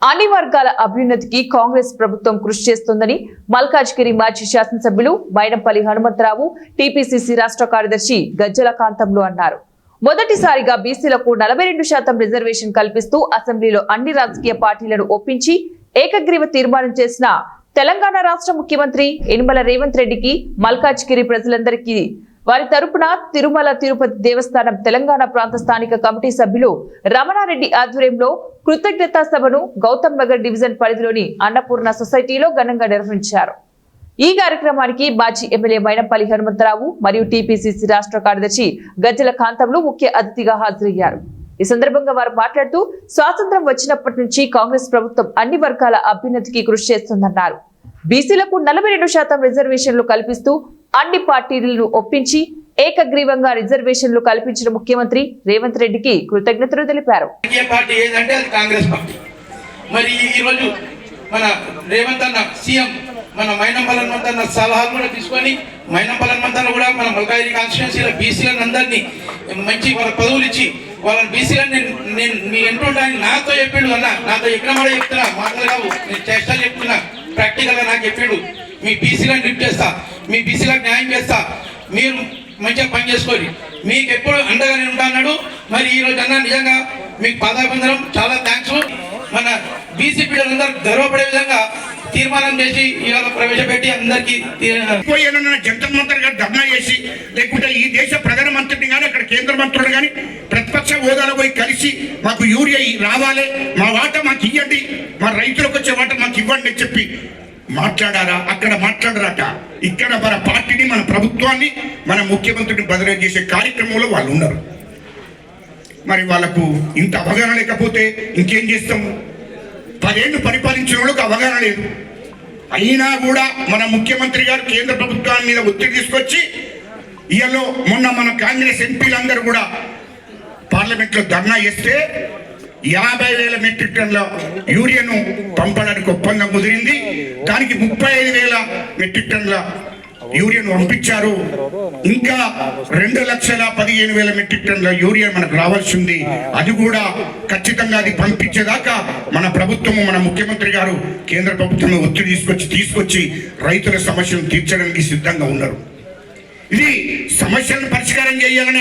అన్ని వర్గాల అభ్యున్నతికి కాంగ్రెస్ ప్రభుత్వం కృషి చేస్తోందని మల్కాజ్గిరి మాజీ శాసనసభ్యులు మైనంపల్లి హనుమంతరావు టీపీసీసీ రాష్ట్ర కార్యదర్శి గజ్జల కాంతంలు అన్నారు. మొదటిసారిగా బీసీలకు 42% రిజర్వేషన్ కల్పిస్తూ అసెంబ్లీలో అన్ని రాజకీయ పార్టీలను ఒప్పించి ఏకగ్రీవ తీర్మానం చేసిన తెలంగాణ రాష్ట్ర ముఖ్యమంత్రి యనమల రేవంత్ రెడ్డికి మల్కాజ్గిరి ప్రజలందరికీ వారి తరపున తిరుమల తిరుపతి దేవస్థానం తెలంగాణ ప్రాంత స్థానిక కమిటీ సభ్యులు రమణారెడ్డి ఆధ్వర్యంలో కృతజ్ఞతా సభను గౌతమ్ నగర్ డివిజన్ పరిధిలోని అన్నపూర్ణ సొసైటీలో ఘనంగా నిర్వహించారు. ఈ కార్యక్రమానికి మాజీ ఎమ్మెల్యే మైనంపల్లి హనుమంతరావు మరియు టీపీసీసీ రాష్ట్ర కార్యదర్శి గజ్జల కాంతంలు ముఖ్య అతిథిగా హాజరయ్యారు. ఈ సందర్భంగా వారు మాట్లాడుతూ స్వాతంత్ర్యం వచ్చినప్పటి నుంచి కాంగ్రెస్ ప్రభుత్వం అన్ని వర్గాల అభ్యున్నతికి కృషి చేస్తుందన్నారు. బీసీలకు 42% రిజర్వేషన్లు కల్పిస్తూ అన్ని పార్టీలను ఒప్పించి ఏకగ్రీవంగా రిజర్వేషన్లు కల్పించిన ముఖ్యమంత్రి రేవంత్ రెడ్డికి కృతజ్ఞతలు తెలిపారు. మరి ఈ రోజు మన రేవంత్ అన్న సీఎం మన మైనంపల్లి హనుమంతన్న సలహాలు కూడా తీసుకొని మైనంపల్లి హనుమంతన్న కూడా మన మల్కాజ్గిరి కాన్స్టిట్యున్సీలో బీసీలను అందరినీ మంచి వాళ్ళ పదవులు ఇచ్చి వాళ్ళని బీసీలను నేను మీ ఎంటుంటాను నాతో చెప్పిండు అన్న, నాతో ఎక్కడ కూడా చెప్తున్నా, మాటలు కావు, నేను చేష్టాలు చెప్తున్నా, ప్రాక్టికల్గా నాకు చెప్పిండు మీ బీసీలను లిఫ్ట్ చేస్తా, మీ బీసీలకు న్యాయం చేస్తా, మీరు మంచిగా పని చేసుకోండి, మీకు ఎప్పుడు అండగా నేను ఉంటా అన్నాడు. మరి ఈ రోజు అన్న నిజంగా మీకు పాదాభివందనం, చాలా థ్యాంక్స్. మన బీసీ పిల్లలందరూ గర్వపడే విధంగా తీర్మానం చేసి ఇవాళ ప్రవేశపెట్టి అందరికీ జంతర్ మంత్రి గారు ధర్నా చేసి లేకుంటే ఈ దేశ ప్రధానమంత్రిని కానీ అక్కడ కేంద్ర మంత్రులు కానీ ప్రతిపక్ష హోదాలో పోయి కలిసి మాకు యూరియా రావాలి, మా వాటా మాకు ఇవ్వండి, మా రైతులకు వచ్చే వాటా మాకు ఇవ్వండి అని చెప్పి మాట్లాడారా? అక్కడ మాట్లాడరాట. ఇక్కడ మన పార్టీని, మన ప్రభుత్వాన్ని, మన ముఖ్యమంత్రిని బదిలీ చేసే కార్యక్రమంలో వాళ్ళు ఉన్నారు. మరి వాళ్ళకు ఇంత అవగాహన లేకపోతే ఇంకేం చేస్తాము? 10 ఏళ్ళు పరిపాలించిన వాళ్ళకి అవగాహన లేదు. అయినా కూడా మన ముఖ్యమంత్రి గారు కేంద్ర ప్రభుత్వాన్ని మీద ఒత్తిడి తీసుకొచ్చి ఇయలో మొన్న మన కాంగ్రెస్ ఎంపీలందరూ కూడా పార్లమెంట్లో ధర్నా చేస్తే 50,000 మెట్రిక్ టన్నుల యూరియాను పంపడానికి ఒప్పందం కుదిరింది. దానికి 35,000 మెట్రిక్ టన్నుల యూరియాను పంపించారు. ఇంకా 2,15,000 మెట్రిక్ టన్నుల యూరియా మనకు రావాల్సి ఉంది. అది కూడా ఖచ్చితంగా అది పంపించేదాకా మన ప్రభుత్వము, మన ముఖ్యమంత్రి గారు కేంద్ర ప్రభుత్వం ఒత్తిడి తీసుకొచ్చి రైతుల సమస్యలను తీర్చడానికి సిద్ధంగా ఉన్నారు. ఇది సమస్యలను పరిష్కారం చేయాలని